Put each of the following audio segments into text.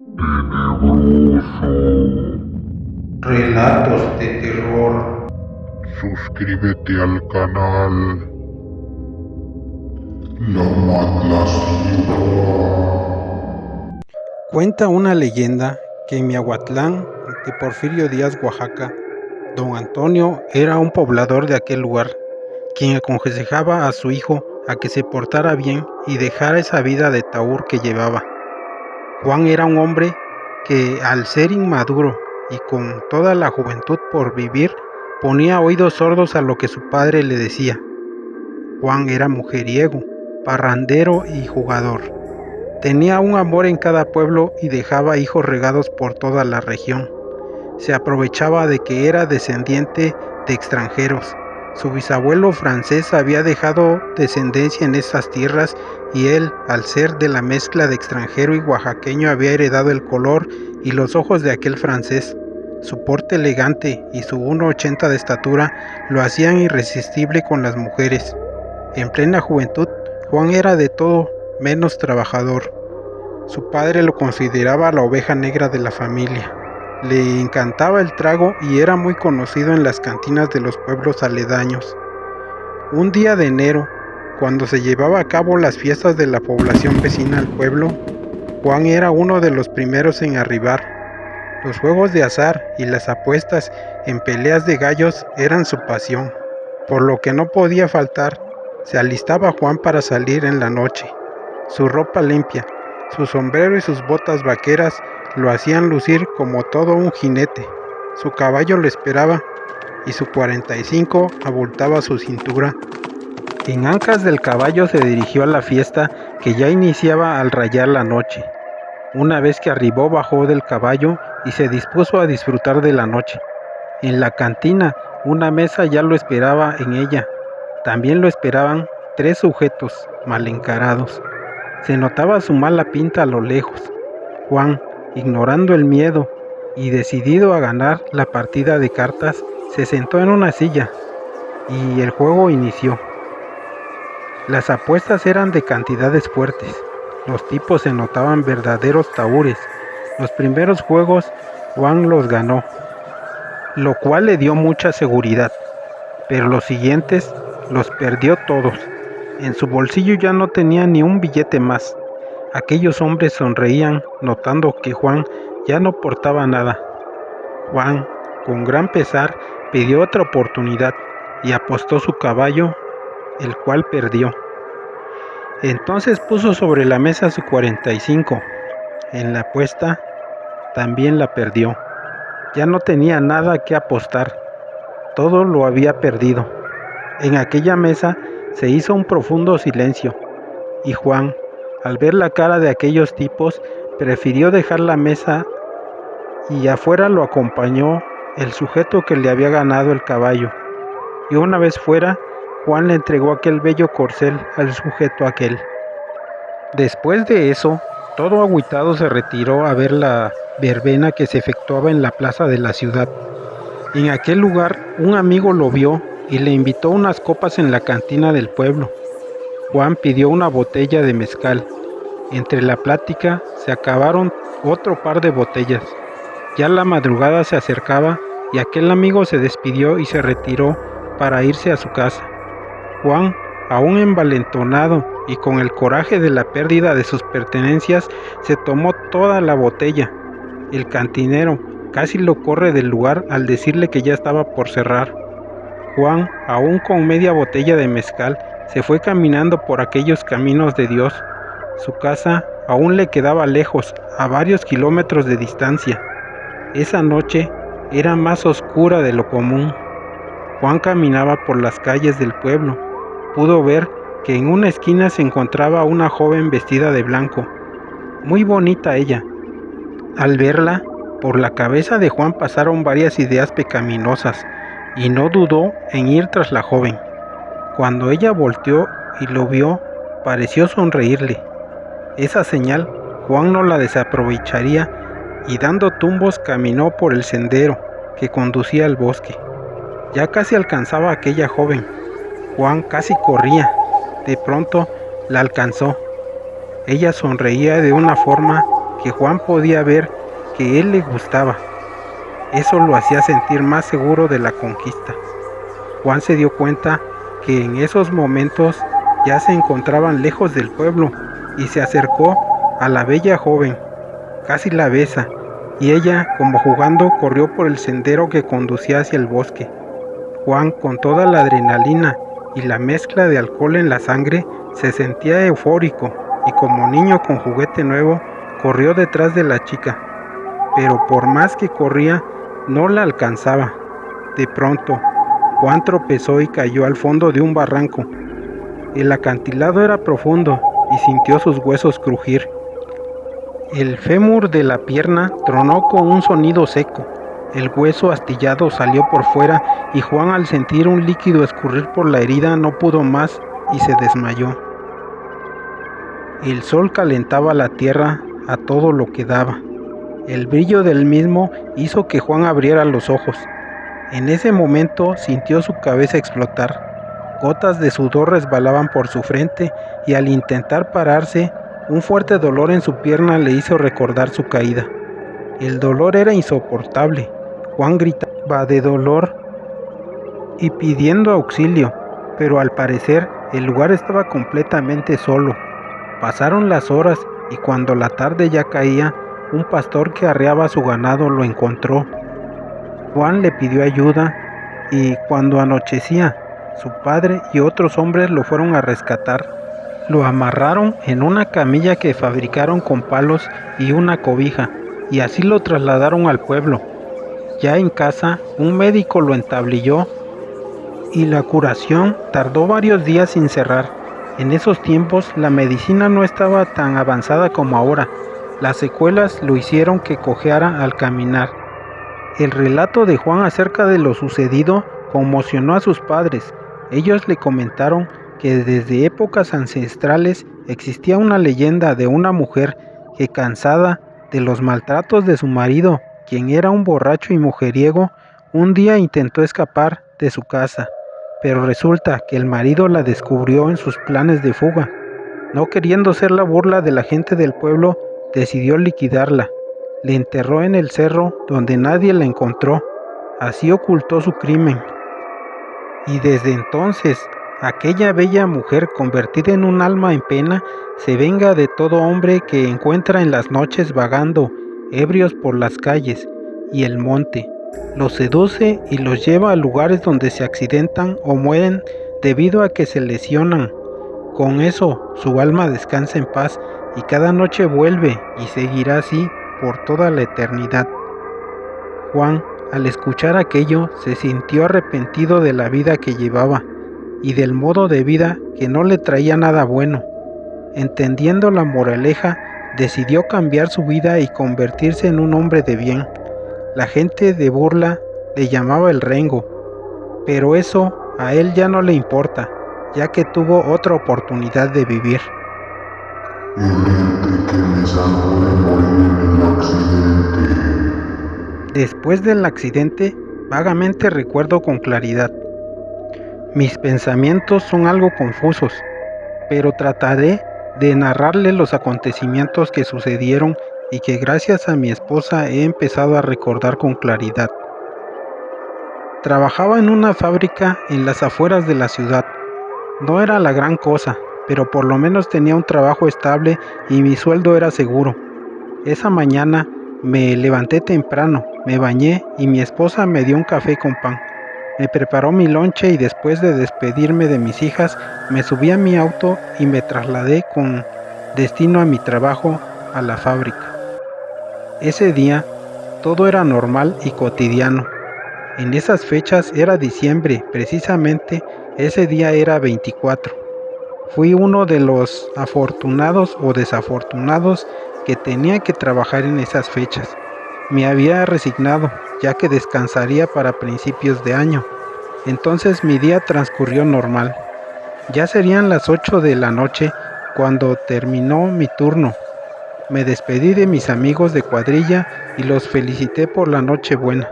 Tenebroso. Relatos de terror. Suscríbete al canal. La Matlaciega. Cuenta una leyenda que en Miahuatlán de Porfirio Díaz, Oaxaca, don Antonio era un poblador de aquel lugar, quien aconsejaba a su hijo a que se portara bien y dejara esa vida de tahúr que llevaba. Juan era un hombre que, al ser inmaduro y con toda la juventud por vivir, ponía oídos sordos a lo que su padre le decía. Juan era mujeriego, parrandero y jugador. Tenía un amor en cada pueblo y dejaba hijos regados por toda la región. Se aprovechaba de que era descendiente de extranjeros. Su bisabuelo francés había dejado descendencia en esas tierras y él, al ser de la mezcla de extranjero y oaxaqueño, había heredado el color y los ojos de aquel francés. Su porte elegante y su 1,80 de estatura lo hacían irresistible con las mujeres. En plena juventud, Juan era de todo menos trabajador. Su padre lo consideraba la oveja negra de la familia. Le encantaba el trago y era muy conocido en las cantinas de los pueblos aledaños. Un día de enero, cuando se llevaba a cabo las fiestas de la población vecina al pueblo, Juan era uno de los primeros en arribar. Los juegos de azar y las apuestas en peleas de gallos eran su pasión, por lo que no podía faltar. Se alistaba Juan para salir en la noche. Su ropa limpia, su sombrero y sus botas vaqueras lo hacían lucir como todo un jinete. Su caballo lo esperaba y su 45 abultaba su cintura. En ancas del caballo se dirigió a la fiesta que ya iniciaba al rayar la noche. Una vez que arribó, bajó del caballo y se dispuso a disfrutar de la noche. En la cantina, una mesa ya lo esperaba en ella. También lo esperaban 3 sujetos mal encarados. Se notaba su mala pinta a lo lejos. Juan, ignorando el miedo y decidido a ganar la partida de cartas, se sentó en una silla y el juego inició. Las apuestas eran de cantidades fuertes. Los tipos se notaban verdaderos tahúres. Los primeros juegos Juan los ganó, lo cual le dio mucha seguridad, pero los siguientes los perdió todos. En su bolsillo ya no tenía ni un billete más. Aquellos hombres sonreían, notando que Juan ya no portaba nada. Juan, con gran pesar, pidió otra oportunidad y apostó su caballo, el cual perdió. Entonces puso sobre la mesa su 45. En la apuesta también la perdió. Ya no tenía nada que apostar. Todo lo había perdido. En aquella mesa se hizo un profundo silencio, y Juan, al ver la cara de aquellos tipos, prefirió dejar la mesa y afuera lo acompañó el sujeto que le había ganado el caballo. Y una vez fuera, Juan le entregó aquel bello corcel al sujeto aquel. Después de eso, todo agüitado se retiró a ver la verbena que se efectuaba en la plaza de la ciudad. En aquel lugar, un amigo lo vio y le invitó unas copas en la cantina del pueblo. Juan pidió una botella de mezcal. Entre la plática se acabaron otro par de botellas. Ya la madrugada se acercaba y aquel amigo se despidió y se retiró para irse a su casa. Juan, aún envalentonado y con el coraje de la pérdida de sus pertenencias, se tomó toda la botella. El cantinero casi lo corre del lugar al decirle que ya estaba por cerrar. Juan, aún con media botella de mezcal, se fue caminando por aquellos caminos de Dios. Su casa aún le quedaba lejos, a varios kilómetros de distancia. Esa noche era más oscura de lo común. Juan caminaba por las calles del pueblo. Pudo ver que en una esquina se encontraba una joven vestida de blanco. Muy bonita ella. Al verla, por la cabeza de Juan pasaron varias ideas pecaminosas, y no dudó en ir tras la joven. Cuando ella volteó y lo vio, pareció sonreírle. Esa señal Juan no la desaprovecharía y dando tumbos caminó por el sendero que conducía al bosque. Ya casi alcanzaba a aquella joven. Juan casi corría. De pronto la alcanzó. Ella sonreía de una forma que Juan podía ver que él le gustaba. Eso lo hacía sentir más seguro de la conquista. Juan se dio cuenta que en esos momentos ya se encontraban lejos del pueblo y se acercó a la bella joven. Casi la besa y ella, como jugando, corrió por el sendero que conducía hacia el bosque. Juan, con toda la adrenalina y la mezcla de alcohol en la sangre, se sentía eufórico y como niño con juguete nuevo, corrió detrás de la chica. Pero por más que corría, no la alcanzaba. De pronto, Juan tropezó y cayó al fondo de un barranco. El acantilado era profundo y sintió sus huesos crujir. El fémur de la pierna tronó con un sonido seco. El hueso astillado salió por fuera y Juan, al sentir un líquido escurrir por la herida, no pudo más y se desmayó. El sol calentaba la tierra a todo lo que daba. El brillo del mismo hizo que Juan abriera los ojos. En ese momento sintió su cabeza explotar. Gotas de sudor resbalaban por su frente y al intentar pararse, un fuerte dolor en su pierna le hizo recordar su caída. El dolor era insoportable. Juan gritaba de dolor y pidiendo auxilio, pero al parecer el lugar estaba completamente solo. Pasaron las horas y cuando la tarde ya caía, un pastor que arreaba su ganado lo encontró. Juan le pidió ayuda y cuando anochecía, su padre y otros hombres lo fueron a rescatar. Lo amarraron en una camilla que fabricaron con palos y una cobija y así lo trasladaron al pueblo. Ya en casa, un médico lo entablilló y la curación tardó varios días sin cerrar. En esos tiempos la medicina no estaba tan avanzada como ahora. Las secuelas lo hicieron que cojeara al caminar. El relato de Juan acerca de lo sucedido conmocionó a sus padres. Ellos le comentaron que desde épocas ancestrales existía una leyenda de una mujer que, cansada de los maltratos de su marido, quien era un borracho y mujeriego, un día intentó escapar de su casa, pero resulta que el marido la descubrió en sus planes de fuga. No queriendo ser la burla de la gente del pueblo, decidió liquidarla. Le enterró en el cerro donde nadie la encontró. Así ocultó su crimen. Y desde entonces, aquella bella mujer, convertida en un alma en pena, se venga de todo hombre que encuentra en las noches vagando, ebrios por las calles y el monte. Los seduce y los lleva a lugares donde se accidentan o mueren debido a que se lesionan. Con eso, su alma descansa en paz y cada noche vuelve y seguirá así por toda la eternidad. Juan, al escuchar aquello, se sintió arrepentido de la vida que llevaba y del modo de vida que no le traía nada bueno. Entendiendo la moraleja, decidió cambiar su vida y convertirse en un hombre de bien. La gente de burla le llamaba el rengo, pero eso a él ya no le importa, ya que tuvo otra oportunidad de vivir. El ente que me salvó de morir en el accidente. Después del accidente, vagamente recuerdo con claridad. Mis pensamientos son algo confusos, pero trataré de narrarle los acontecimientos que sucedieron y que gracias a mi esposa he empezado a recordar con claridad. Trabajaba en una fábrica en las afueras de la ciudad. No era la gran cosa, pero por lo menos tenía un trabajo estable y mi sueldo era seguro. Esa mañana me levanté temprano, me bañé y mi esposa me dio un café con pan. Me preparó mi lonche y después de despedirme de mis hijas, me subí a mi auto y me trasladé con destino a mi trabajo, a la fábrica. Ese día, todo era normal y cotidiano. En esas fechas era diciembre, precisamente ese día era 24. Fui uno de los afortunados o desafortunados que tenía que trabajar en esas fechas. Me había resignado, ya que descansaría para principios de año. Entonces mi día transcurrió normal. Ya serían las 8 de la noche cuando terminó mi turno. Me despedí de mis amigos de cuadrilla y los felicité por la noche buena.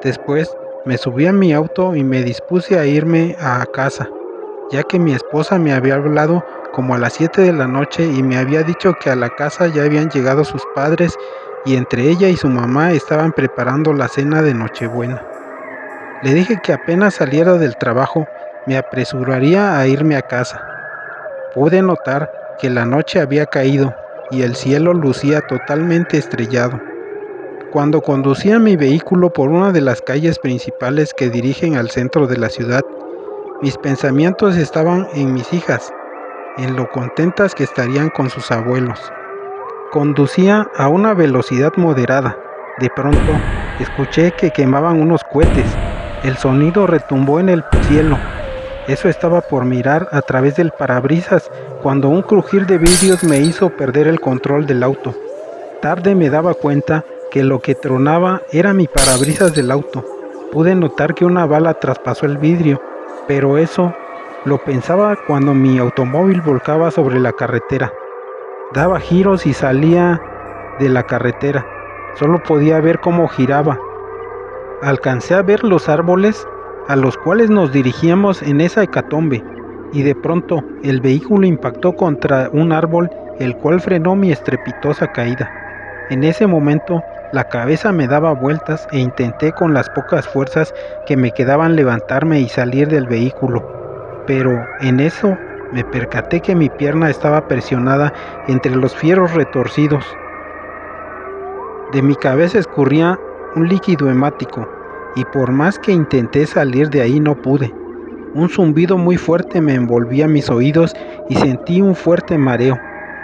Después me subí a mi auto y me dispuse a irme a casa, ya que mi esposa me había hablado como a las 7 de la noche y me había dicho que a la casa ya habían llegado sus padres y entre ella y su mamá estaban preparando la cena de Nochebuena. Le dije que apenas saliera del trabajo me apresuraría a irme a casa. Pude notar que la noche había caído y el cielo lucía totalmente estrellado. Cuando conducía mi vehículo por una de las calles principales que dirigen al centro de la ciudad, mis pensamientos estaban en mis hijas, en lo contentas que estarían con sus abuelos. Conducía a una velocidad moderada. De pronto, escuché que quemaban unos cohetes. El sonido retumbó en el cielo. Eso estaba por mirar a través del parabrisas cuando un crujir de vidrios me hizo perder el control del auto. Tarde me daba cuenta que lo que tronaba era mi parabrisas del auto. Pude notar que una bala traspasó el vidrio, pero eso lo pensaba cuando mi automóvil volcaba sobre la carretera. Daba giros y salía de la carretera. Solo podía ver cómo giraba. Alcancé a ver los árboles a los cuales nos dirigíamos en esa hecatombe, y de pronto el vehículo impactó contra un árbol, el cual frenó mi estrepitosa caída. En ese momento la cabeza me daba vueltas e intenté con las pocas fuerzas que me quedaban levantarme y salir del vehículo, pero en eso me percaté que mi pierna estaba presionada entre los fierros retorcidos. De mi cabeza escurría un líquido hemático, y por más que intenté salir de ahí no pude. Un zumbido muy fuerte me envolvía mis oídos y sentí un fuerte mareo.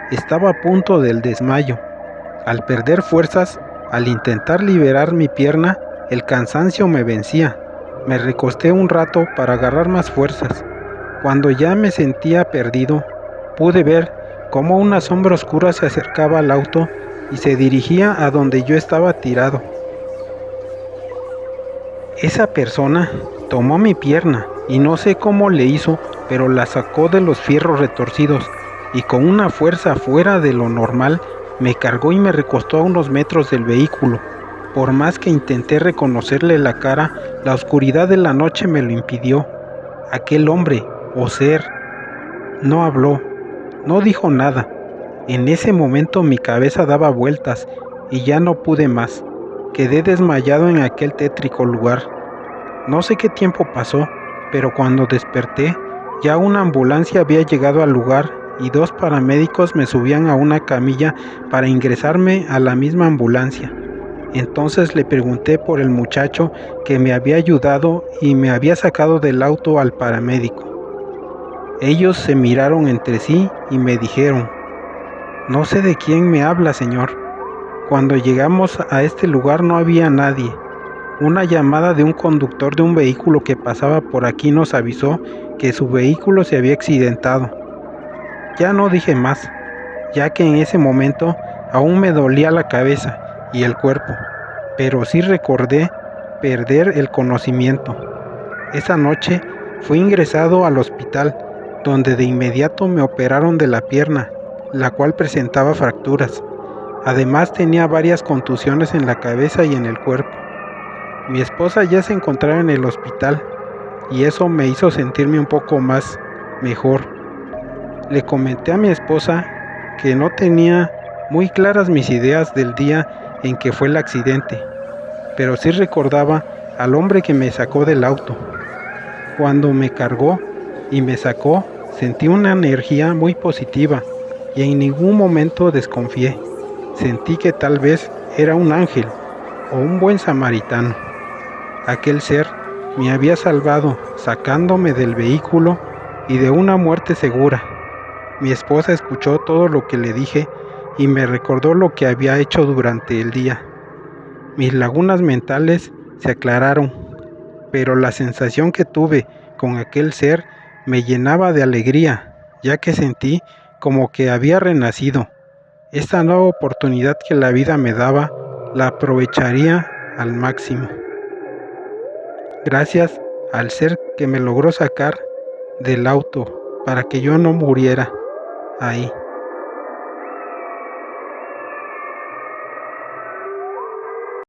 Estaba a punto del desmayo. Al perder fuerzas, al intentar liberar mi pierna, el cansancio me vencía. Me recosté un rato para agarrar más fuerzas. Cuando ya me sentía perdido, pude ver cómo una sombra oscura se acercaba al auto y se dirigía a donde yo estaba tirado. Esa persona tomó mi pierna y no sé cómo le hizo, pero la sacó de los fierros retorcidos y con una fuerza fuera de lo normal me cargó y me recostó a unos metros del vehículo. Por más que intenté reconocerle la cara, la oscuridad de la noche me lo impidió. Aquel hombre o ser no habló, no dijo nada. En ese momento mi cabeza daba vueltas y ya no pude más. Quedé desmayado en aquel tétrico lugar. No sé qué tiempo pasó, pero cuando desperté, ya una ambulancia había llegado al lugar y 2 paramédicos me subían a una camilla para ingresarme a la misma ambulancia. Entonces le pregunté por el muchacho que me había ayudado y me había sacado del auto al paramédico. Ellos se miraron entre sí y me dijeron: «No sé de quién me habla, señor. Cuando llegamos a este lugar no había nadie. Una llamada de un conductor de un vehículo que pasaba por aquí nos avisó que su vehículo se había accidentado». Ya no dije más, ya que en ese momento aún me dolía la cabeza y el cuerpo, pero sí recordé perder el conocimiento. Esa noche fui ingresado al hospital, donde de inmediato me operaron de la pierna, la cual presentaba fracturas. Además tenía varias contusiones en la cabeza y en el cuerpo. Mi esposa ya se encontraba en el hospital y eso me hizo sentirme un poco más mejor. Le comenté a mi esposa que no tenía muy claras mis ideas del día en que fue el accidente, pero sí recordaba al hombre que me sacó del auto. Cuando me cargó y me sacó, sentí una energía muy positiva y en ningún momento desconfié. Sentí que tal vez era un ángel o un buen samaritano. Aquel ser me había salvado sacándome del vehículo y de una muerte segura. Mi esposa escuchó todo lo que le dije y me recordó lo que había hecho durante el día. Mis lagunas mentales se aclararon, pero la sensación que tuve con aquel ser me llenaba de alegría, ya que sentí como que había renacido. Esta nueva oportunidad que la vida me daba, la aprovecharía al máximo. Gracias al ser que me logró sacar del auto para que yo no muriera ahí.